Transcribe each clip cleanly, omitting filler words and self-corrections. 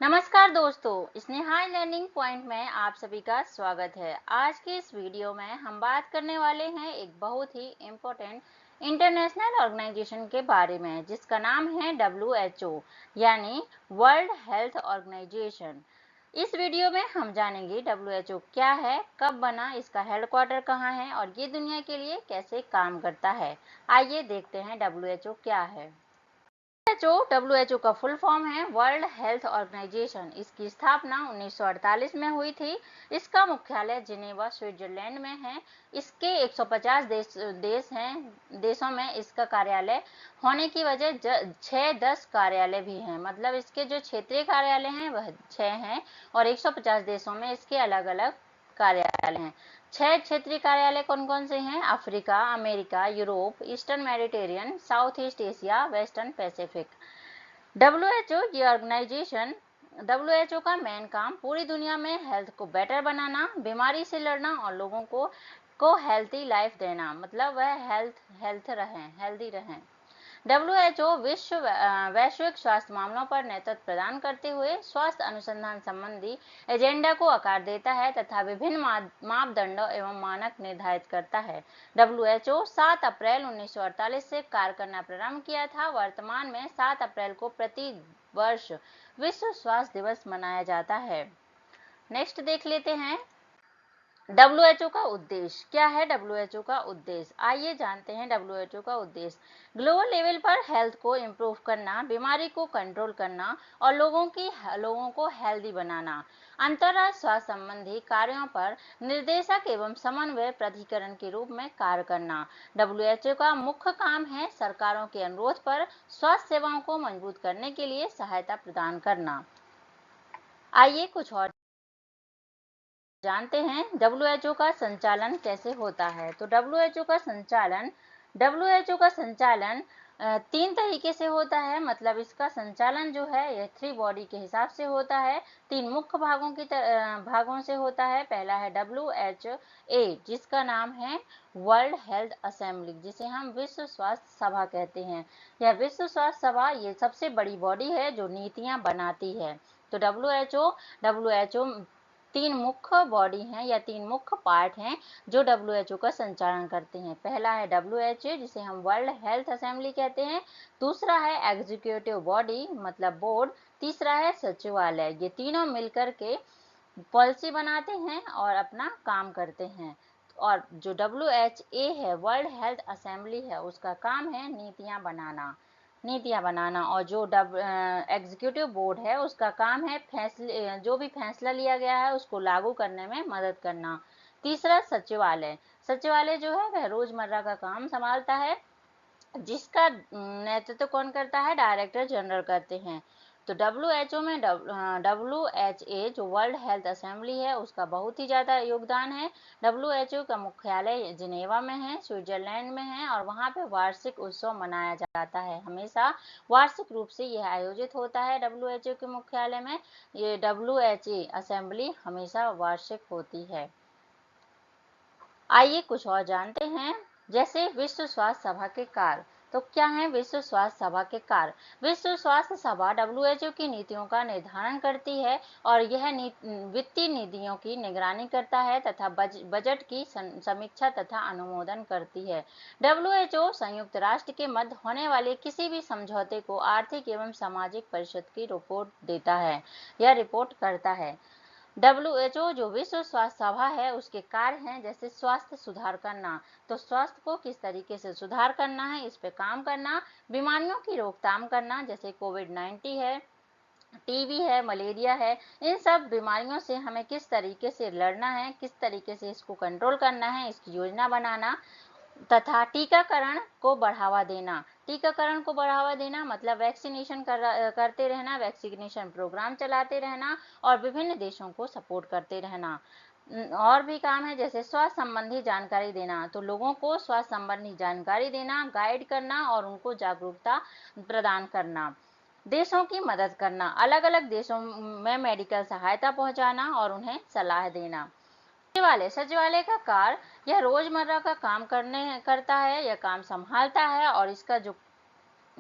नमस्कार दोस्तों, Sneha learning point में आप सभी का स्वागत है। आज की इस वीडियो में हम बात करने वाले हैं एक बहुत ही इम्पोर्टेंट इंटरनेशनल ऑर्गेनाइजेशन के बारे में, जिसका नाम है WHO यानी वर्ल्ड हेल्थ ऑर्गेनाइजेशन। इस वीडियो में हम जानेंगे WHO क्या है, कब बना, इसका हेडक्वार्टर कहाँ है और ये दुनिया के लिए कैसे काम करता है। आइए देखते हैं WHO क्या है। WHO का फुल फॉर्म है वर्ल्ड हेल्थ ऑर्गेनाइजेशन। इसकी स्थापना 1948 में हुई थी। इसका मुख्यालय जिनेवा स्विट्जरलैंड में है। इसके 150 देशों में इसका कार्यालय होने की वजह 6-10 कार्यालय भी हैं। मतलब इसके जो क्षेत्रीय कार्यालय हैं वह 6 हैं और 150 देशों में इसके अलग अलग कार्यालय हैं। 6 क्षेत्रीय कार्यालय कौन कौन से हैं? Africa, America, Europe, eastern Mediterranean, south east Asia, western Pacific. WHO ये ऑर्गेनाइजेशन WHO का मेन काम पूरी दुनिया में हेल्थ को बेटर बनाना, बीमारी से लड़ना और लोगों को हेल्थी लाइफ देना। मतलब वह हेल्दी रहें। WHO वैश्विक स्वास्थ्य मामलों पर नेतृत्व प्रदान करते हुए स्वास्थ्य अनुसंधान संबंधी एजेंडा को आकार देता है तथा विभिन्न मापदंडों एवं मानक निर्धारित करता है। WHO 7 अप्रैल 1948 से कार्य करना प्रारंभ किया था। वर्तमान में 7 अप्रैल को प्रति वर्ष विश्व स्वास्थ्य दिवस मनाया जाता है। नेक्स्ट देख लेते हैं WHO का उद्देश्य क्या है। WHO का उद्देश्य आइए जानते हैं। WHO का उद्देश्य ग्लोबल लेवल पर हेल्थ को इम्प्रूव करना, बीमारी को कंट्रोल करना और लोगों को हेल्दी बनाना। अंतर्राष्ट्रीय स्वास्थ्य संबंधी कार्यों पर निर्देशक एवं समन्वय प्राधिकरण के रूप में कार्य करना। WHO का मुख्य काम है सरकारों के अनुरोध पर स्वास्थ्य सेवाओं को मजबूत करने के लिए सहायता प्रदान करना। आइए कुछ और जानते हैं WHO का संचालन कैसे होता है। तो WHO का संचालन 3 तरीके से होता है। मतलब इसका संचालन जो है यह 3 बॉडी के हिसाब से होता है। 3 मुख्य भागों से होता है। पहला है WHA जिसका नाम है वर्ल्ड हेल्थ असेंबली, जिसे हम विश्व स्वास्थ्य सभा कहते हैं। यह विश्व स्वास्थ्य सभा ये सबसे बड़ी बॉडी है जो नीतियां बनाती है। तो WHO 3 मुख्य बॉडी हैं या 3 मुख्य पार्ट हैं जो WHO का संचालन करते हैं। पहला है WHA जिसे हम वर्ल्ड हेल्थ असेंबली कहते हैं। दूसरा है एग्जीक्यूटिव बॉडी मतलब बोर्ड। तीसरा है सचिवालय। ये तीनों मिलकर के पॉलिसी बनाते हैं और अपना काम करते हैं। और जो WHA है वर्ल्ड हेल्थ असेंबली है उसका काम है नीतियां बनाना और जो एग्जीक्यूटिव बोर्ड है उसका काम है जो भी फैसला लिया गया है उसको लागू करने में मदद करना। तीसरा सचिवालय जो है वह रोजमर्रा का काम संभालता है, जिसका नेतृत्व कौन करता है? डायरेक्टर जनरल करते हैं। तो WHO में WHA जो वर्ल्ड हेल्थ असेंबली है उसका बहुत ही ज्यादा योगदान है। WHO का मुख्यालय जिनेवा में है, स्विट्जरलैंड में है और वहां पे वार्षिक उत्सव मनाया जाता है। हमेशा वार्षिक रूप से यह आयोजित होता है। WHO के मुख्यालय में ये WHA असेंबली हमेशा वार्षिक होती है। आइए कुछ और जानते हैं। जैसे विश्व स्वास्थ्य सभा के कार्य। तो क्या है विश्व स्वास्थ्य सभा के कार्य? विश्व स्वास्थ्य सभा WHO की नीतियों का निर्धारण करती है और यह वित्तीय नीतियों की निगरानी करता है तथा बजट की समीक्षा तथा अनुमोदन करती है। WHO संयुक्त राष्ट्र के मध्य होने वाले किसी भी समझौते को आर्थिक एवं सामाजिक परिषद की रिपोर्ट देता है या रिपोर्ट करता है। WHO जो विश्व स्वास्थ्य सभा है उसके कार्य हैं जैसे स्वास्थ्य सुधार करना। तो स्वास्थ्य को किस तरीके से सुधार करना है इस पे काम करना। बीमारियों की रोकथाम करना जैसे कोविड-19 है, टीबी है, मलेरिया है। इन सब बीमारियों से हमें किस तरीके से लड़ना है, किस तरीके से इसको कंट्रोल करना है, इसकी योजना बनाना तथा टीकाकरण को बढ़ावा देना मतलब वैक्सीनेशन करते रहना, वैक्सीनेशन प्रोग्राम चलाते रहना और विभिन्न देशों को सपोर्ट करते रहना। और भी काम है जैसे स्वास्थ्य संबंधी जानकारी देना। तो लोगों को स्वास्थ्य संबंधी जानकारी देना, गाइड करना और उनको जागरूकता प्रदान करना। देशों की मदद करना, अलग अलग देशों में मेडिकल सहायता पहुंचाना और उन्हें सलाह देना। सचिवालय का कार्य यह रोजमर्रा का काम करता है, यह काम संभालता है और इसका जो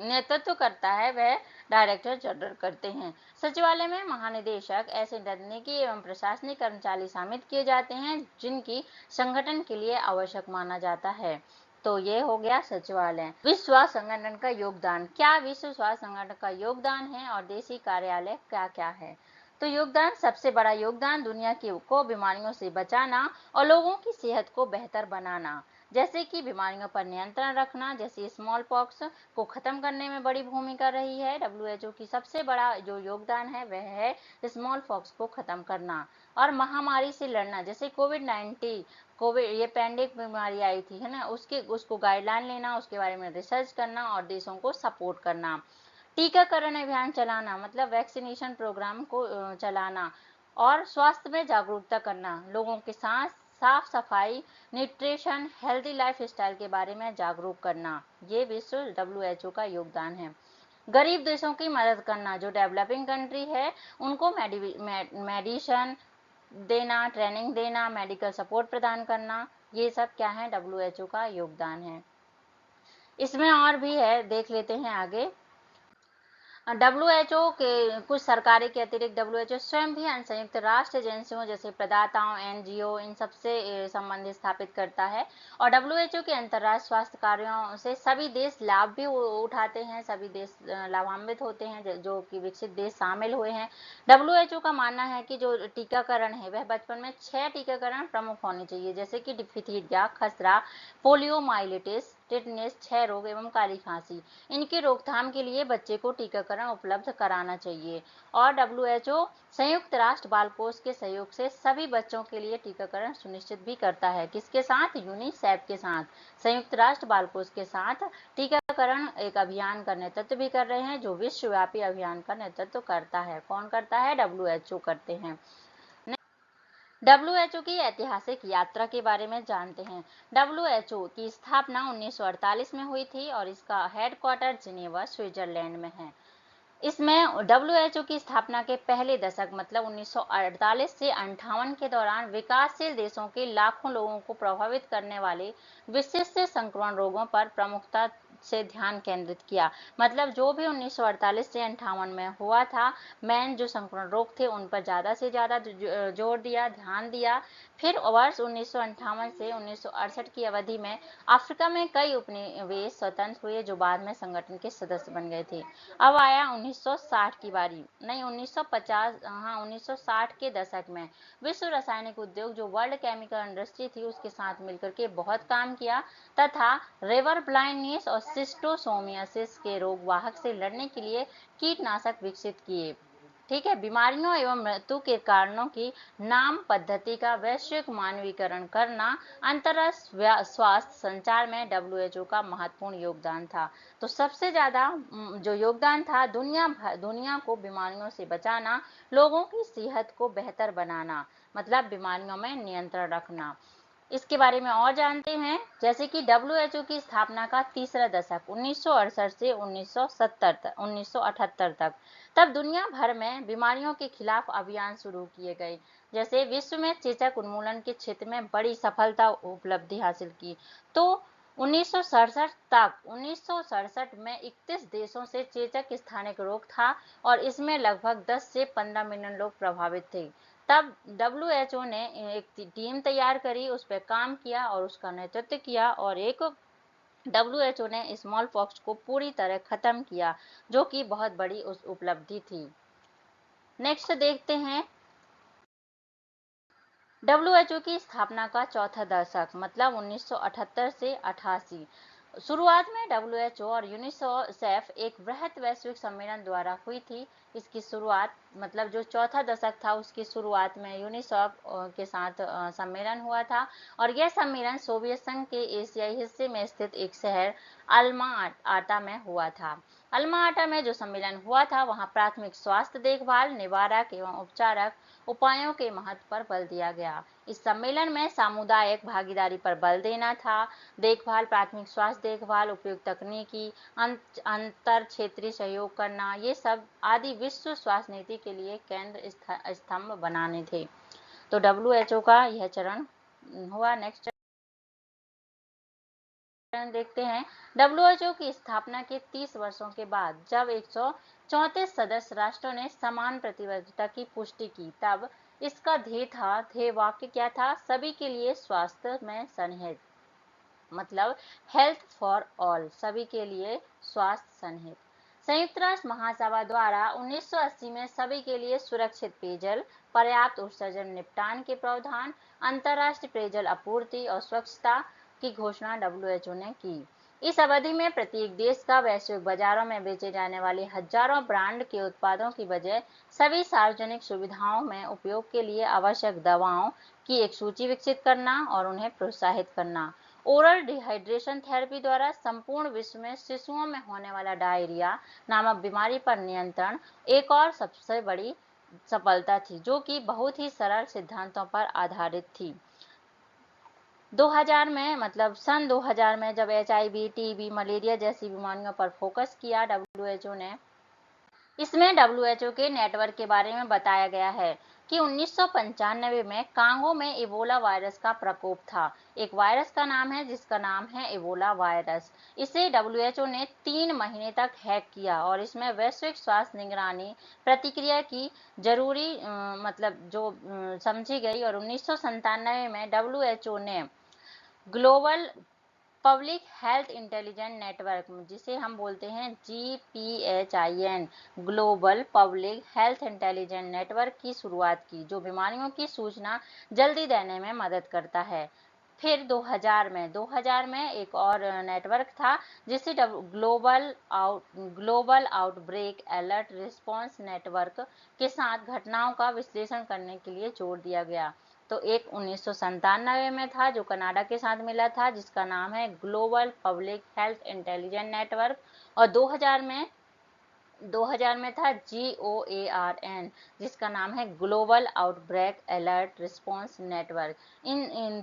नेतृत्व करता है वह डायरेक्टर जनरल करते हैं। सचिवालय में महानिदेशक ऐसे तकनीकी एवं प्रशासनिक कर्मचारी शामिल किए जाते हैं जिनकी संगठन के लिए आवश्यक माना जाता है। तो ये हो गया सचिवालय। विश्व स्वास्थ्य संगठन का योगदान। क्या विश्व स्वास्थ्य संगठन का योगदान है और देशी कार्यालय क्या क्या है? तो योगदान, सबसे बड़ा योगदान दुनिया को बीमारियों से बचाना और लोगों की सेहत को बेहतर बनाना, जैसे कि बीमारियों पर नियंत्रण रखना, जैसे स्मॉल पॉक्स को खत्म करने में बड़ी भूमिका रही है। डब्ल्यूएचओ की सबसे बड़ा जो योगदान है वह है स्मॉल पॉक्स को खत्म करना और महामारी से लड़ना, जैसे कोविड ये पैंडेमिक बीमारी आई थी है ना, उसको गाइडलाइन लेना, उसके बारे में रिसर्च करना और देशों को सपोर्ट करना। टीकाकरण अभियान चलाना, मतलब वैक्सीनेशन प्रोग्राम को चलाना और स्वास्थ्य में जागरूकता करना, लोगों के साथ साफ सफाई, न्यूट्रिशन, हेल्दी लाइफ स्टाइल के बारे में जागरूक करना, ये विश्व डब्ल्यूएचओ का योगदान है। गरीब देशों की मदद करना, जो डेवलपिंग कंट्री है उनको मेडिसिन देना, ट्रेनिंग देना, मेडिकल सपोर्ट प्रदान करना, ये सब क्या है? डब्ल्यूएचओ का योगदान है। इसमें और भी है, देख लेते हैं आगे। डब्ल्यूएचओ के कुछ सरकारी के अतिरिक्त डब्ल्यूएचओ स्वयं भी संयुक्त राष्ट्र एजेंसियों जैसे प्रदाताओं, एनजीओ, इन सबसे संबंध स्थापित करता है और डब्ल्यूएचओ के अंतर्राष्ट्रीय स्वास्थ्य कार्यों से सभी देश लाभ भी उठाते हैं, सभी देश लाभान्वित होते हैं जो कि विकसित देश शामिल हुए हैं। डब्ल्यूएचओ का मानना है कि जो टीकाकरण है वह बचपन में 6 टीकाकरण प्रमुख होने चाहिए, जैसे कि डिप्थीरिया, खसरा, पोलियोमाइलिटिस, टिटनेस, क्षय रोग एवं काली खांसी। इनकी रोकथाम के लिए बच्चे को टीकाकरण उपलब्ध कराना चाहिए और डब्ल्यूएचओ संयुक्त राष्ट्र बाल कोष के सहयोग से सभी बच्चों के लिए टीकाकरण सुनिश्चित भी करता है। किसके साथ? यूनिसेफ के साथ, संयुक्त राष्ट्र बाल कोष के साथ टीकाकरण एक अभियान का नेतृत्व भी कर रहे हैं, जो विश्वव्यापी अभियान का नेतृत्व करता है। कौन करता है? डब्ल्यूएचओ करते हैं। डब्ल्यूएचओ की ऐतिहासिक यात्रा के बारे में जानते हैं। डब्ल्यूएचओ की स्थापना 1948 में हुई थी और इसका हेडक्वार्टर जिनेवा, स्विट्जरलैंड में है। इसमें डब्ल्यूएचओ की स्थापना के पहले दशक मतलब 1948 से 58 के दौरान विकासशील देशों के लाखों लोगों को प्रभावित करने वाले विशिष्ट संक्रमण रोगों पर प्रमुखता से ध्यान केंद्रित किया। मतलब जो भी 1948 से 58 में हुआ था, मेन जो संक्रमण रोग थे उन पर ज्यादा से ज्यादा जोर दिया, ध्यान दिया। फिर वर्ष 1958 से 1968 की अवधि में अफ्रीका में कई उपनिवेश स्वतंत्र हुए जो बाद में संगठन के सदस्य बन गए थे। अब आया 1960 की बारी, नहीं 1950, हाँ 1960 के दशक में विश्व रासायनिक उद्योग जो वर्ल्ड केमिकल इंडस्ट्री थी उसके साथ मिलकर के बहुत काम किया तथा रिवर ब्लाइंडनेस और सिस्टोसोमियासिस के रोग वाहक से लड़ने के लिए कीटनाशक विकसित किए। ठीक है, बीमारियों एवं मृत्यु के कारणों की नाम पद्धति का वैश्विक मानवीकरण करना, अंतरराष्ट्रीय स्वास्थ्य संचार में डब्ल्यूएचओ का महत्वपूर्ण योगदान था। तो सबसे ज्यादा जो योगदान था दुनिया को बीमारियों से बचाना, लोगों की सेहत को बेहतर बनाना, मतलब बीमारियों में नियंत्रण रखना। इसके बारे में और जानते हैं, जैसे कि डब्ल्यूएचओ की स्थापना का तीसरा दशक 1968 से 1978 तक, तब दुनिया भर में बीमारियों के खिलाफ अभियान शुरू किए गए। जैसे विश्व में चेचक उन्मूलन के क्षेत्र में बड़ी सफलता उपलब्धि हासिल की। तो 1967 में 31 देशों से चेचक स्थानिक रोग था और इसमें लगभग 10 से 15 मिलियन लोग प्रभावित थे। तब डब्ल्यूएचओ ने एक टीम तैयार करी, उस पर काम किया और उसका नेतृत्व किया और एक डब्ल्यूएचओ ने स्मॉल पॉक्स को पूरी तरह खत्म किया, जो कि बहुत बड़ी उपलब्धि थी। नेक्स्ट देखते हैं डब्ल्यूएचओ की स्थापना का चौथा दशक मतलब 1978 से 88। शुरुआत में डब्ल्यूएचओ और यूनिसेफ एक वृहद वैश्विक सम्मेलन द्वारा हुई थी। इसकी शुरुआत मतलब जो चौथा दशक था उसकी शुरुआत में यूनिसेफ के साथ सम्मेलन हुआ था और यह सम्मेलन सोवियत संघ के एशियाई हिस्से में स्थित एक शहर अल्मा आटा में हुआ था। अल्मा आटा में जो सम्मेलन हुआ था वहां प्राथमिक स्वास्थ्य देखभाल, निवारक एवं उपचारक उपायों के महत्व पर बल दिया गया। इस सम्मेलन में सामुदायिक भागीदारी पर बल देना था, देखभाल, प्राथमिक स्वास्थ्य देखभाल, उपयुक्त तकनीकी, अंतर क्षेत्रीय सहयोग करना, ये सब आदि विश्व स्वास्थ्य नीति के लिए केंद्र स्तंभ बनाने थे। तो डब्ल्यूएचओ का यह चरण हुआ। नेक्स्ट इम्पोर्टेंट देखते हैं। WHO की स्थापना के 30 वर्षों के बाद जब 134 सदस्य राष्ट्रों ने समान प्रतिबद्धता की पुष्टि की, तब इसका ध्येय वाक्य क्या था? सभी के लिए स्वास्थ्य में सन्निहित, मतलब हेल्थ फॉर ऑल, सभी के लिए स्वास्थ्य सन्निहित। संयुक्त राष्ट्र महासभा द्वारा 1980 में सभी के लिए सुरक्षित पेयजल, पर्याप्त उत्सर्जन निपटान के प्रावधान, अंतर्राष्ट्रीय पेयजल आपूर्ति और स्वच्छता की घोषणा WHO ने की। इस अवधि में प्रत्येक देश का वैश्विक बाजारों में बेचे जाने वाले हजारों ब्रांड के उत्पादों की बजाय सभी सार्वजनिक सुविधाओं में उपयोग के लिए आवश्यक दवाओं की एक सूची विकसित करना और उन्हें प्रोत्साहित करना। ओरल डिहाइड्रेशन थेरेपी द्वारा संपूर्ण विश्व में शिशुओं में होने वाला डायरिया नामक बीमारी पर नियंत्रण एक और सबसे बड़ी सफलता थी, जो कि बहुत ही सरल सिद्धांतों पर आधारित थी। 2000 में, मतलब सन 2000 में जब HIV, TB, मलेरिया जैसी बीमारियों पर फोकस किया WHO ने, इसमें WHO के नेटवर्क के बारे में बताया गया है कि 1995 में कांगो में इबोला वायरस का प्रकोप था। एक वायरस का नाम है जिसका नाम है इबोला वायरस। इसे WHO ने 3 महीने तक हैक किया और इसमें वैश्विक स्वास्थ्य निगरानी प्रतिक्रिया की जरूरी मतलब जो समझी गई, और 1997 में WHO ने global public health intelligence network, जिसे हम बोलते हैं GPHIN, global public health intelligence network की शुरुआत की, जो बीमारियों की सूचना जल्दी देने में मदद करता है। फिर 2000 में एक और नेटवर्क था जिसे global outbreak alert response network के साथ घटनाओं का विश्लेषण करने के लिए जोड़ दिया गया। तो एक 1997 में था जो कनाडा के साथ मिला था, जिसका नाम है global public health intelligence network, और 2000 में था GOARN, जिसका नाम है global outbreak alert response network. इन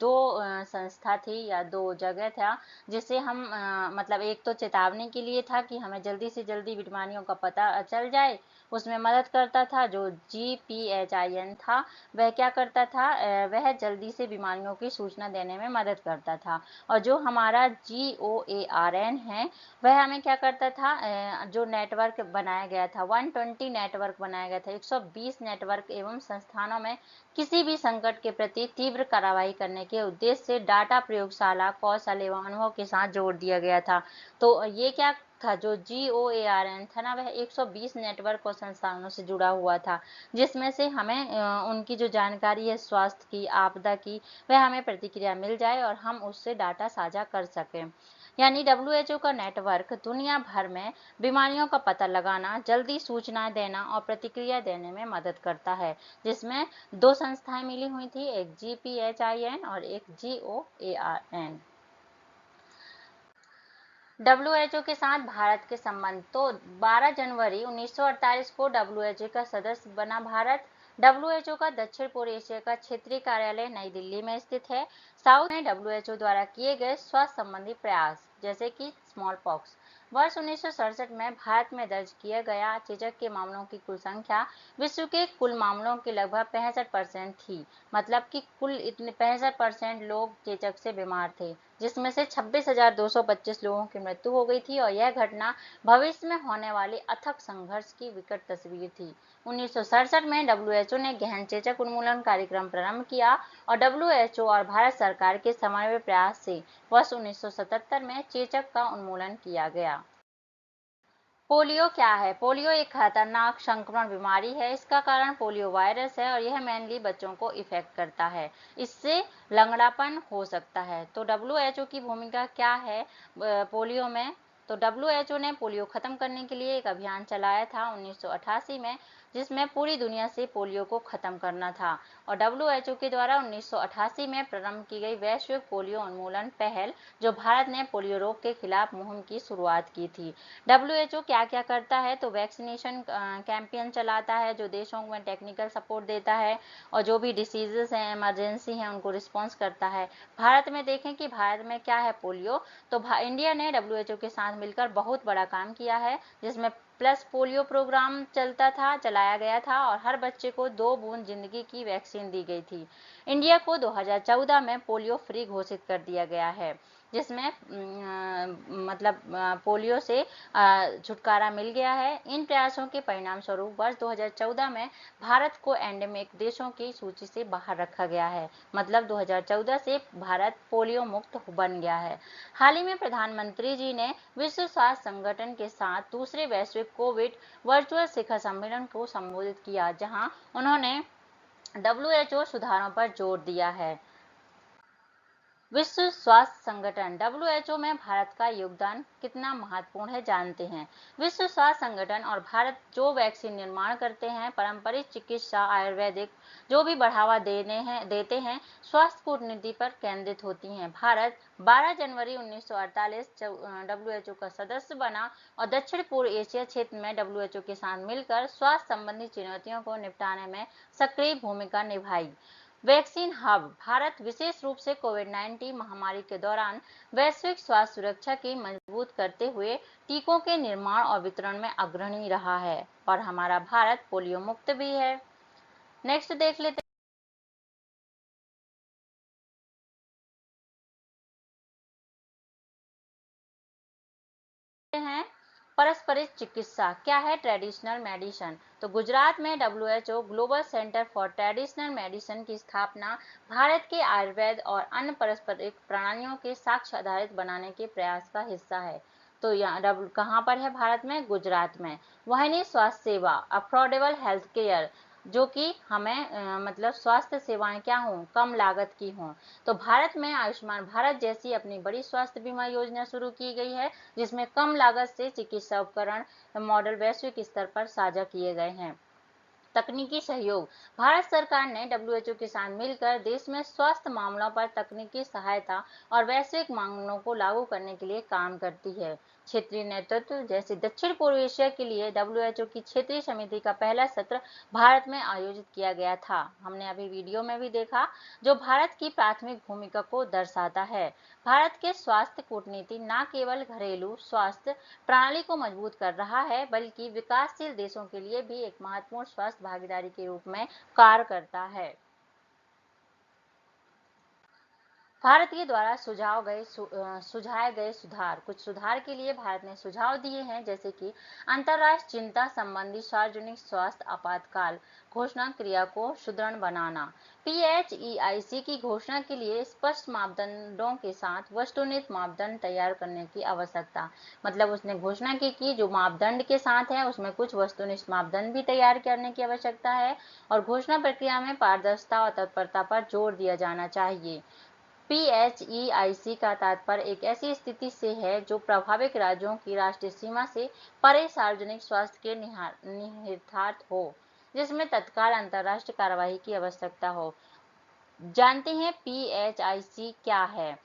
दो संस्था थी या दो जगह था जिसे हम मतलब एक तो चेतावनी के लिए था कि हमें जल्दी से जल्दी बीमारियों का पता चल जाए, उसमें मदद करता था। जो GPHIN था वह क्या करता था, वह जल्दी से बीमारियों की सूचना देने में मदद करता था। और जो हमारा GOARN है वह हमें क्या करता था, जो नेटवर्क बनाया गया था 120 नेटवर्क बनाया गया था, 120 नेटवर्क एवं संस्थानों में किसी भी संकट के प्रति तीव्र कार्रवाई करने के उद्देश्य से डाटा प्रयोगशाला कौशल एवं अनुभव के साथ जोड़ दिया गया था। तो ये क्या था, जो GOARN था ना, वह 120 नेटवर्क और संस्थानों से जुड़ा हुआ था, जिसमें से हमें उनकी जो जानकारी है स्वास्थ्य की, आपदा की, वह हमें प्रतिक्रिया मिल जाए और हम उससे डाटा साझा कर सकें। यानी WHO का नेटवर्क दुनिया भर में बीमारियों का पता लगाना, जल्दी सूचनाएं देना और प्रतिक्रिया देने में मदद करता है, जिसमें 2 संस्थाएं मिली हुई थी, एक GPHIN और एक GOARN। WHO के साथ भारत के संबंध। तो 12 जनवरी 1948 को WHO का सदस्य बना भारत। WHO का दक्षिण पूर्व एशिया का क्षेत्रीय कार्यालय नई दिल्ली में स्थित है। साउथ में WHO द्वारा किए गए स्वास्थ्य संबंधी प्रयास, जैसे कि स्मॉल पॉक्स। वर्ष 1967 में भारत में दर्ज किया गया चेचक के मामलों की कुल संख्या विश्व के कुल मामलों की लगभग 65% थी, मतलब कि कुल इतने 65% लोग चेचक से बीमार थे, जिसमें से 26,225 लोगों की मृत्यु हो गई थी, और यह घटना भविष्य में होने वाले अथक संघर्ष की विकट तस्वीर थी। 1967 में WHO ने गहन चेचक उन्मूलन कार्यक्रम प्रारंभ किया और WHO और भारत सरकार के समन्वय प्रयास से वर्ष 1977 में चेचक का उन्मूलन किया गया। पोलियो क्या है? पोलियो एक खतरनाक संक्रमण बीमारी है। इसका कारण पोलियो वायरस है और यह मेनली बच्चों को इफेक्ट करता है। इससे लंगड़ापन हो सकता है। तो WHO की भूमिका क्या है पोलियो में? तो WHO ने पोलियो खत्म करने के लिए एक अभियान चलाया था 1988 में, जिसमें पूरी दुनिया से पोलियो को खत्म करना था। और WHO के द्वारा 1988 में प्रारंभ की गई वैश्विक पोलियो उन्मूलन पहल, जो भारत ने पोलियो रोग के खिलाफ मुहिम की शुरुआत की थी। WHO क्या क्या करता है? तो वैक्सीनेशन कैंपेन चलाता है, जो देशों में टेक्निकल सपोर्ट देता है, और जो भी डिसीजेस हैं, इमरजेंसी हैं, उनको रिस्पॉन्स करता है। भारत में देखें कि भारत में क्या है पोलियो, तो इंडिया ने WHO के साथ मिलकर बहुत बड़ा काम किया है, जिसमें प्लस पोलियो प्रोग्राम चलाया गया था और हर बच्चे को 2 बूंद जिंदगी की वैक्सीन दी गई थी। इंडिया को 2014 में पोलियो फ्री घोषित कर दिया गया है, जिसमें पोलियो से छुटकारा मिल गया है। इन प्रयासों के परिणाम स्वरूप वर्ष 2014 में भारत को एंडेमिक देशों की सूची से बाहर रखा गया है। मतलब 2014 से भारत पोलियो मुक्त बन गया है। हाल ही में प्रधानमंत्री जी ने विश्व स्वास्थ्य संगठन के साथ दूसरे वैश्विक कोविड वर्चुअल शिखर सम्मेलन को संबोधित किया, जहां उन्होंने WHO सुधारों पर जोर दिया है। विश्व स्वास्थ्य संगठन WHO में भारत का योगदान कितना महत्वपूर्ण है, जानते हैं। विश्व स्वास्थ्य संगठन और भारत जो वैक्सीन निर्माण करते हैं, पारंपरिक चिकित्सा, आयुर्वेदिक जो भी बढ़ावा देते हैं, स्वास्थ्य कूटनीति पर केंद्रित होती हैं। भारत 12 जनवरी 1948 WHO का सदस्य बना और दक्षिण पूर्व एशिया क्षेत्र में WHO के साथ मिलकर स्वास्थ्य संबंधी चुनौतियों को निपटाने में सक्रिय भूमिका निभाई। वैक्सीन हब भारत विशेष रूप से कोविड-19 महामारी के दौरान वैश्विक स्वास्थ्य सुरक्षा की मजबूत करते हुए टीकों के निर्माण और वितरण में अग्रणी रहा है और हमारा भारत पोलियो मुक्त भी है। नेक्स्ट देख लेते हैं पारंपरिक चिकित्सा क्या है, ट्रेडिशनल मेडिसिन। तो गुजरात में WHO global centre for traditional medicine की स्थापना भारत के आयुर्वेद और अन्य पारंपरिक प्रणालियों के साक्ष्य आधारित बनाने के प्रयास का हिस्सा है। तो यहाँ कहाँ पर है, भारत में, गुजरात में। वही स्वास्थ्य सेवा, अफोर्डेबल हेल्थ केयर, जो कि हमें स्वास्थ्य सेवाएं क्या हों, कम लागत की हों। तो भारत में आयुष्मान भारत जैसी अपनी बड़ी स्वास्थ्य बीमा योजना शुरू की गई है, जिसमें कम लागत से चिकित्सा उपकरण मॉडल वैश्विक स्तर पर साझा किए गए हैं। तकनीकी सहयोग, भारत सरकार ने WHO के साथ मिलकर देश में स्वास्थ्य मामलों पर तकनीकी सहायता और वैश्विक मांगों को लागू करने के लिए काम करती है। क्षेत्रीय नेतृत्व, जैसे दक्षिण पूर्व एशिया के लिए WHO की क्षेत्रीय समिति का पहला सत्र भारत में आयोजित किया गया था। हमने अभी वीडियो में भी देखा, जो भारत की प्राथमिक भूमिका को दर्शाता है। भारत के स्वास्थ्य कूटनीति न केवल घरेलू स्वास्थ्य प्रणाली को मजबूत कर रहा है, बल्कि विकासशील देशों के लिए भी एक महत्वपूर्ण स्वास्थ्य भागीदारी के रूप में कार्य करता है। भारत के द्वारा सुझाए गए सुधार, कुछ सुधार के लिए भारत ने सुझाव दिए हैं, जैसे कि अंतर्राष्ट्रीय चिंता संबंधी सार्वजनिक स्वास्थ्य आपातकाल घोषणा क्रिया को सुदृढ़ बनाना, PHEIC की घोषणा के लिए स्पष्ट मापदंडों के साथ वस्तुनिष्ठ मापदंड तैयार करने की आवश्यकता। मतलब उसने घोषणा की कि जो मापदंड के साथ है उसमें कुछ वस्तुनिष्ठ मापदंड भी तैयार करने की आवश्यकता है और घोषणा प्रक्रिया में पारदर्शिता और तत्परता पर जोर दिया जाना चाहिए। PHEIC का तात्पर्य एक ऐसी स्थिति से है जो प्रभावित राज्यों की राष्ट्रीय सीमा से परे सार्वजनिक स्वास्थ्य के निहितार्थ हो, जिसमें तत्काल अंतर्राष्ट्रीय कार्रवाई की आवश्यकता हो। जानते हैं PHEIC क्या है,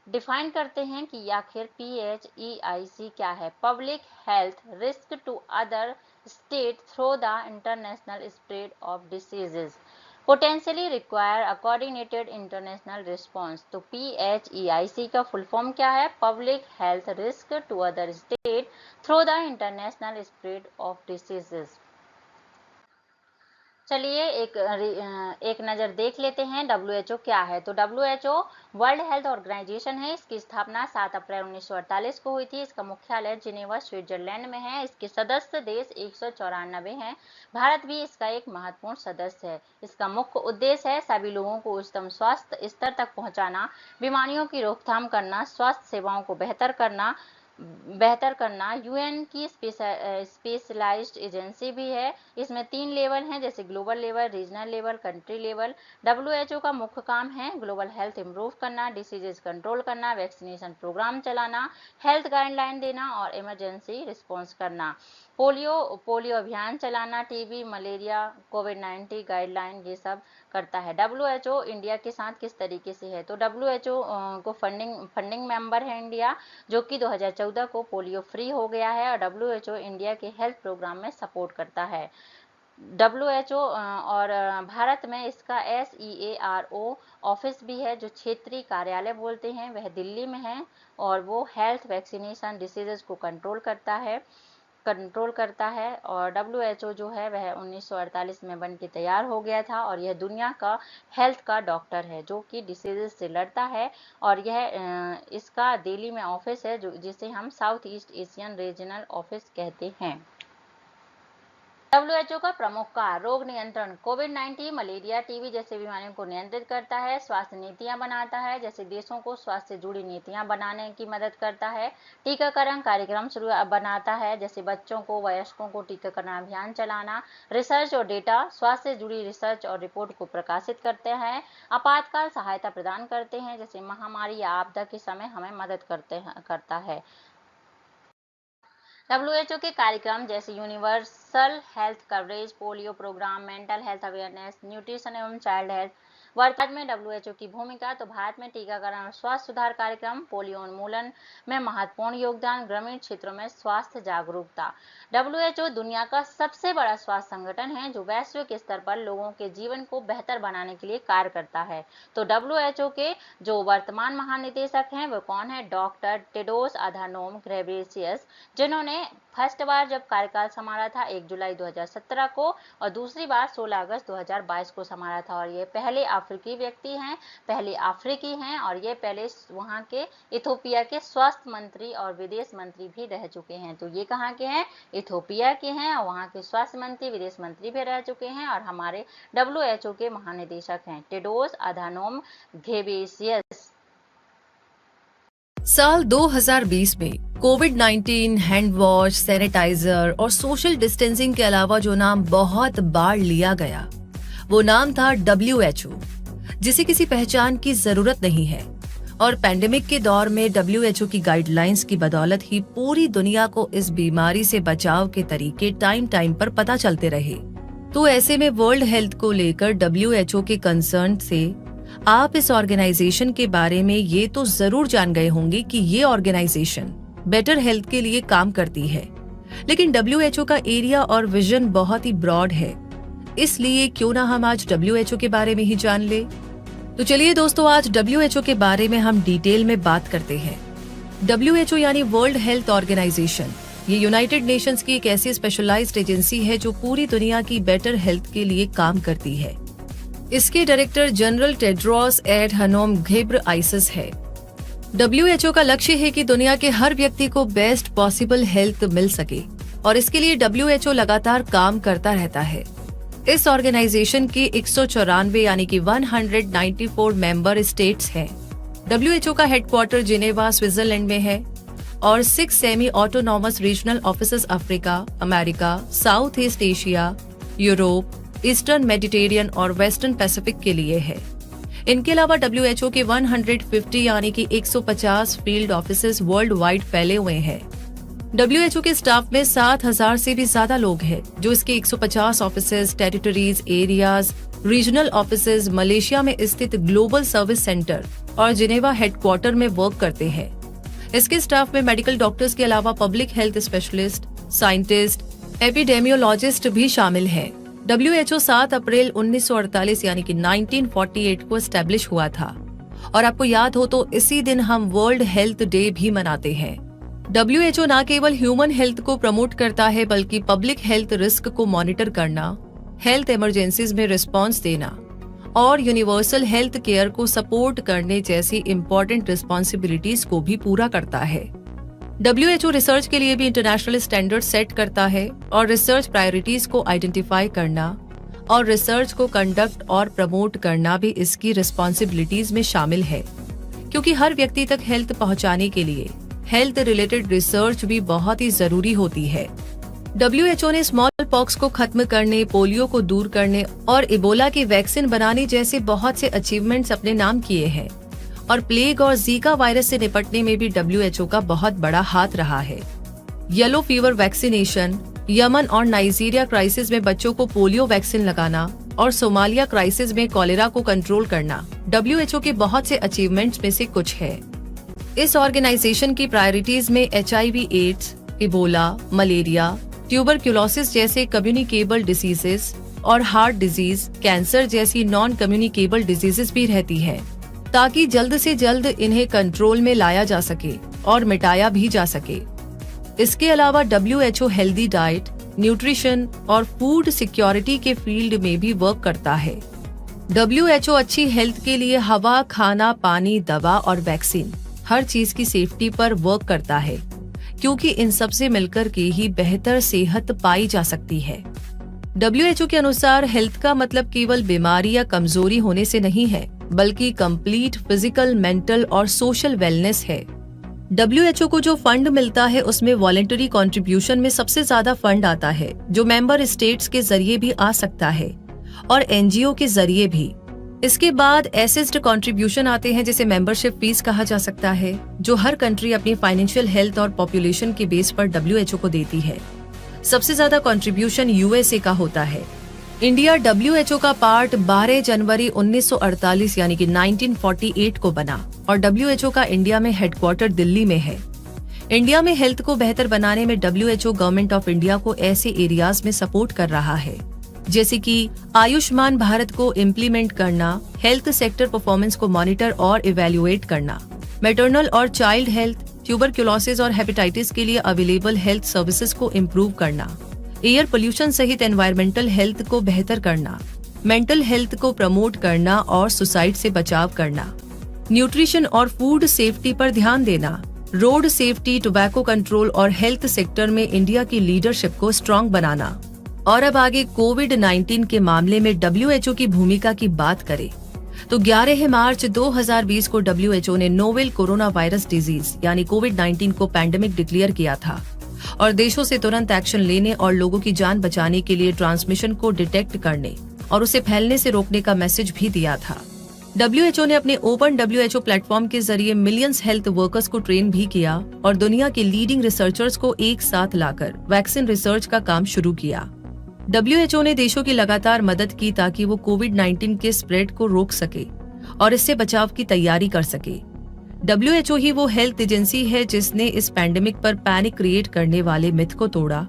डिफाइन करते हैं कि आखिर PHEIC क्या है। Public health risk to other state through the international spread of diseases potentially require a coordinated international response. तो PHEIC का फुल फॉर्म क्या है, public health risk to other state through the international spread of diseases. चलिए एक नज़र देख लेते हैं WHO क्या है। तो WHO वर्ल्ड हेल्थ ऑर्गेनाइजेशन है। इसकी स्थापना 7 अप्रैल 1948 को हुई थी। इसका मुख्यालय जिनेवा स्विट्जरलैंड में है। इसके सदस्य देश 194 हैं। भारत भी इसका एक महत्वपूर्ण सदस्य है। इसका मुख्य उद्देश्य है सभी लोगों को उच्चतम स्वास्थ्य स्तर तक पहुंचाना, बीमारियों की रोकथाम करना, स्वास्थ्य सेवाओं को बेहतर करना। UN की स्पेशलाइज्ड एजेंसी भी है। इसमें 3 लेवल हैं, जैसे global level, regional level, country level. WHO का मुख्य काम है ग्लोबल हेल्थ इंप्रूव करना, डिसीजेज कंट्रोल करना, वैक्सीनेशन प्रोग्राम चलाना, हेल्थ गाइडलाइन देना और इमरजेंसी रिस्पॉन्स करना, पोलियो अभियान चलाना, TB, मलेरिया, कोविड-19 गाइडलाइन, ये सब करता है। WHO इंडिया के साथ किस तरीके से है, तो WHO को फंडिंग मेंबर है इंडिया, जो कि 2014 को पोलियो फ्री हो गया है और WHO इंडिया के हेल्थ प्रोग्राम में सपोर्ट करता है। WHO और भारत में इसका SEARO ऑफिस भी है, जो क्षेत्रीय कार्यालय बोलते हैं, वह दिल्ली में है और वो हेल्थ, वैक्सीनेशन, डिसीजेज को कंट्रोल करता है। कंट्रोल करता है। और WHO जो है वह 1948 में बन के तैयार हो गया था और यह दुनिया का हेल्थ का डॉक्टर है जो कि डिसीजेस से लड़ता है। और यह इसका दिल्ली में ऑफिस है जिसे हम south east Asian regional office कहते हैं। WHO का प्रमुख कार्य रोग नियंत्रण, कोविड-19, मलेरिया, टीबी जैसे बीमारियों को नियंत्रित करता है, स्वास्थ्य नीतियां बनाता है, जैसे देशों को स्वास्थ्य से जुड़ी नीतियां बनाने की मदद करता है, टीकाकरण कार्यक्रम शुरू बनाता है, जैसे बच्चों को, वयस्कों को टीकाकरण अभियान चलाना, रिसर्च और डेटा, स्वास्थ्य से जुड़ी रिसर्च और रिपोर्ट को प्रकाशित करते हैं, आपातकाल सहायता प्रदान करते हैं, जैसे महामारी या आपदा के समय हमें मदद करता है। WHO के कार्यक्रम जैसे universal health coverage, polio programme, mental health awareness, nutrition एवं चाइल्ड हेल्थ। वर्तमान में WHO की भूमिका, तो भारत में टीकाकरण और स्वास्थ्य सुधार कार्यक्रम, पोलियो उन्मूलन में महत्वपूर्ण योगदान, ग्रामीण क्षेत्रों में स्वास्थ्य जागरूकता। WHO दुनिया का सबसे बड़ा स्वास्थ्य संगठन है जो वैश्विक स्तर पर लोगों के जीवन को बेहतर बनाने के लिए कार्य करता है। तो WHO के जो वर्तमान महानिदेशक हैं वो कौन है? डॉक्टर टेड्रोस अधानोम घेब्रेयेसस, जिन्होंने फर्स्ट बार जब कार्यकाल संभाला था 1 जुलाई 2017 को और दूसरी बार 16 अगस्त 2022 को संभाला था। और ये पहले अफ्रीकी व्यक्ति हैं, पहले अफ्रीकी हैं और ये पहले वहाँ के इथोपिया के स्वास्थ्य मंत्री और विदेश मंत्री भी रह चुके हैं। तो ये कहाँ के हैं? इथोपिया के हैं और वहाँ के स्वास्थ्य मंत्री, विदेश मंत्री भी रह चुके हैं और हमारे WHO के महानिदेशक हैं टेड्रोस अधानोम घेब्रेयेसस। साल 2020 में कोविड-19, हैंड वॉश, सैनिटाइजर और सोशल डिस्टेंसिंग के अलावा जो नाम बहुत बार लिया गया वो नाम था WHO, जिसे किसी पहचान की जरूरत नहीं है। और पैंडेमिक के दौर में WHO की गाइडलाइंस की बदौलत ही पूरी दुनिया को इस बीमारी से बचाव के तरीके टाइम पर पता चलते रहे। तो ऐसे में वर्ल्ड हेल्थ को लेकर WHO के कंसर्न से आप इस ऑर्गेनाइजेशन के बारे में ये तो जरूर जान गए होंगे कि ये ऑर्गेनाइजेशन बेटर हेल्थ के लिए काम करती है। लेकिन WHO का एरिया और विजन बहुत ही ब्रॉड है, इसलिए क्यों ना हम आज WHO के बारे में ही जान ले। तो चलिए दोस्तों, आज WHO के बारे में हम डिटेल में बात करते हैं। WHO यानी वर्ल्ड हेल्थ ऑर्गेनाइजेशन, ये यूनाइटेड नेशंस की एक ऐसी स्पेशलाइज्ड एजेंसी है जो पूरी दुनिया की बेटर हेल्थ के लिए काम करती है। इसके डायरेक्टर जनरल टेड्रोस एडहानोम घेब्रेयेसस है। WHO का लक्ष्य है कि दुनिया के हर व्यक्ति को बेस्ट पॉसिबल हेल्थ मिल सके और इसके लिए WHO लगातार काम करता रहता है। इस ऑर्गेनाइजेशन के 194 यानी कि 194 मेंबर स्टेट्स हैं। WHO का हेडक्वार्टर जिनेवा, स्विट्जरलैंड में है और 6 semi autonomous regional offices Africa, America, south east Asia, Europe, eastern Mediterranean और वेस्टर्न पैसिफिक के लिए है। इनके अलावा WHO के 150 यानी कि 150 फील्ड ऑफिसेस वर्ल्ड वाइड फैले हुए हैं। WHO के स्टाफ में 7000 से भी ज्यादा लोग हैं जो इसके 150 offices, territories, areas, regional offices, Malaysia में स्थित ग्लोबल सर्विस सेंटर और जिनेवा हेडक्वार्टर में वर्क करते हैं। इसके स्टाफ में मेडिकल डॉक्टर्स के अलावा public health specialist, scientist, epidemiologist भी शामिल हैं। WHO 7 अप्रैल 1948 यानी कि 1948 को एस्टेब्लिश हुआ था और आपको याद हो तो इसी दिन हम वर्ल्ड हेल्थ डे भी मनाते हैं। WHO न केवल ह्यूमन हेल्थ को प्रमोट करता है बल्कि पब्लिक हेल्थ रिस्क को मॉनिटर करना, हेल्थ इमरजेंसीज में रिस्पॉन्स देना और यूनिवर्सल हेल्थ केयर को सपोर्ट करने जैसी इम्पोर्टेंट रिस्पॉन्सिबिलिटीज को भी पूरा करता है। WHO रिसर्च के लिए भी इंटरनेशनल स्टैंडर्ड सेट करता है और रिसर्च प्रायोरिटीज को आइडेंटिफाई करना और रिसर्च को कंडक्ट और प्रमोट करना भी इसकी रिस्पॉन्सिबिलिटीज में शामिल है, क्योंकि हर व्यक्ति तक हेल्थ पहुंचाने के लिए हेल्थ रिलेटेड रिसर्च भी बहुत ही जरूरी होती है। WHO ने स्मॉल पॉक्स को खत्म करने, पोलियो को दूर करने और इबोला की वैक्सीन बनाने जैसे बहुत से अचीवमेंट्स अपने नाम किए हैं और प्लेग और जीका वायरस से निपटने में भी WHO का बहुत बड़ा हाथ रहा है। येलो फीवर वैक्सीनेशन, यमन और नाइजीरिया क्राइसिस में बच्चों को पोलियो वैक्सीन लगाना और सोमालिया क्राइसिस में कॉलेरा को कंट्रोल करना WHO के बहुत से अचीवमेंट्स में से कुछ है। इस ऑर्गेनाइजेशन की प्रायोरिटीज में HIV, AIDS, Ebola, malaria, tuberculosis जैसे कम्युनिकेबल डिजीजेस और हार्ट डिजीज, कैंसर जैसी नॉन कम्युनिकेबल डिजीजेस भी रहती हैं, ताकि जल्द से जल्द इन्हें कंट्रोल में लाया जा सके और मिटाया भी जा सके। इसके अलावा WHO हेल्दी डाइट, न्यूट्रिशन और फूड सिक्योरिटी के फील्ड में भी वर्क करता है। WHO अच्छी हेल्थ के लिए हवा, खाना, पानी, दवा और वैक्सीन हर चीज की सेफ्टी पर वर्क करता है, क्योंकि इन सब से मिलकर के ही बेहतर सेहत पाई जा सकती है। WHO के अनुसार हेल्थ का मतलब केवल बीमारी या कमजोरी होने से नहीं है, बल्कि कंप्लीट फिजिकल, मेंटल और सोशल वेलनेस है। WHO को जो फंड मिलता है उसमें वॉलेंटरी कंट्रीब्यूशन में सबसे ज्यादा फंड आता है, जो मेंबर स्टेट्स के जरिए भी आ सकता है और NGO के जरिए भी। इसके बाद असिस्ड कंट्रीब्यूशन आते हैं, जिसे मेंबरशिप फीस कहा जा सकता है, जो हर कंट्री अपनी फाइनेंशियल हेल्थ और पॉपुलेशन के बेस पर WHO को देती है। सबसे ज्यादा कंट्रीब्यूशन USA का होता है। इंडिया WHO का पार्ट 12 जनवरी 1948 यानी कि 1948 को बना और WHO का इंडिया में हेडक्वार्टर दिल्ली में है। इंडिया में हेल्थ को बेहतर बनाने में WHO गवर्नमेंट ऑफ इंडिया को ऐसे एरियाज में सपोर्ट कर रहा है, जैसे कि आयुष्मान भारत को इम्प्लीमेंट करना, हेल्थ सेक्टर परफॉर्मेंस को मॉनिटर और इवेल्युएट करना, मैटरनल और चाइल्ड हेल्थ, ट्यूबरक्लोसिस और हेपेटाइटिस के लिए अवेलेबल हेल्थ सर्विसेज को इम्प्रूव करना, एयर पोल्यूशन सहित एनवायरमेंटल हेल्थ को बेहतर करना, मेंटल हेल्थ को प्रमोट करना और सुसाइड से बचाव करना, न्यूट्रिशन और फूड सेफ्टी पर ध्यान देना, रोड सेफ्टी, टोबैको कंट्रोल और हेल्थ सेक्टर में इंडिया की लीडरशिप को स्ट्रॉन्ग बनाना। और अब आगे कोविड-19 के मामले में WHO की भूमिका की बात करें तो 11 मार्च 2020 को WHO ने नोवेल कोरोना वायरस डिजीज यानी कोविड-19 को पैंडेमिक डिक्लेयर किया था और देशों से तुरंत एक्शन लेने और लोगों की जान बचाने के लिए ट्रांसमिशन को डिटेक्ट करने और उसे फैलने से रोकने का मैसेज भी दिया था। WHO ने अपने ओपन WHO प्लेटफॉर्म के जरिए मिलियंस हेल्थ वर्कर्स को ट्रेन भी किया और दुनिया के लीडिंग रिसर्चर्स को एक साथ लाकर वैक्सीन रिसर्च का काम शुरू किया। WHO ने देशों की लगातार मदद की ताकि वो कोविड-19 के स्प्रेड को रोक सके और इससे बचाव की तैयारी कर सके। WHO ही वो हेल्थ एजेंसी है जिसने इस पैंडेमिक पर पैनिक क्रिएट करने वाले मिथ को तोड़ा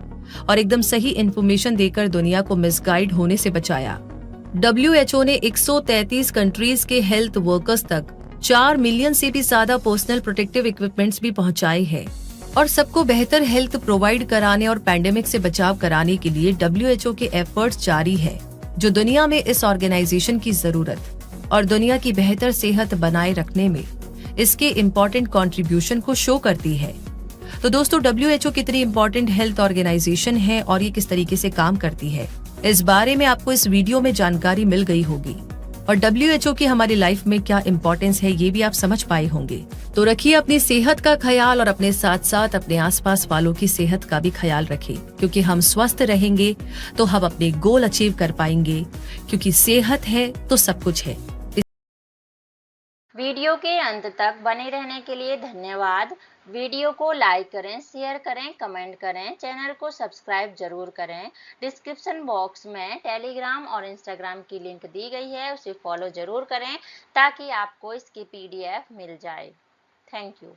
और एकदम सही इंफॉर्मेशन देकर दुनिया को मिसगाइड होने से बचाया। WHO ने 133 कंट्रीज के हेल्थ वर्कर्स तक 4 मिलियन से भी ज्यादा पर्सनल प्रोटेक्टिव इक्विपमेंट्स भी पहुंचाए हैं और सबको बेहतर हेल्थ प्रोवाइड कराने और पैंडेमिक से बचाव कराने के लिए WHO के एफर्ट्स जारी है, जो दुनिया में इस ऑर्गेनाइजेशन की जरूरत और दुनिया की बेहतर सेहत बनाए रखने में इसके इम्पोर्टेंट कंट्रीब्यूशन को शो करती है। तो दोस्तों, WHO कितनी इम्पोर्टेंट हेल्थ ऑर्गेनाइजेशन है और ये किस तरीके से काम करती है, इस बारे में आपको इस वीडियो में जानकारी मिल गई होगी और WHO की हमारी लाइफ में क्या इम्पोर्टेंस है ये भी आप समझ पाए होंगे। तो रखिए अपनी सेहत का ख्याल और अपने साथ साथ अपने आसपास वालों की सेहत का भी ख्याल रखिए, क्योंकि हम स्वस्थ रहेंगे तो हम अपने गोल अचीव कर पाएंगे, क्योंकि सेहत है तो सब कुछ है। वीडियो के अंत तक बने रहने के लिए धन्यवाद। वीडियो को लाइक करें, शेयर करें, कमेंट करें, चैनल को सब्सक्राइब जरूर करें। डिस्क्रिप्शन बॉक्स में टेलीग्राम और इंस्टाग्राम की लिंक दी गई है, उसे फॉलो जरूर करें ताकि आपको इसकी PDF मिल जाए। Thank you.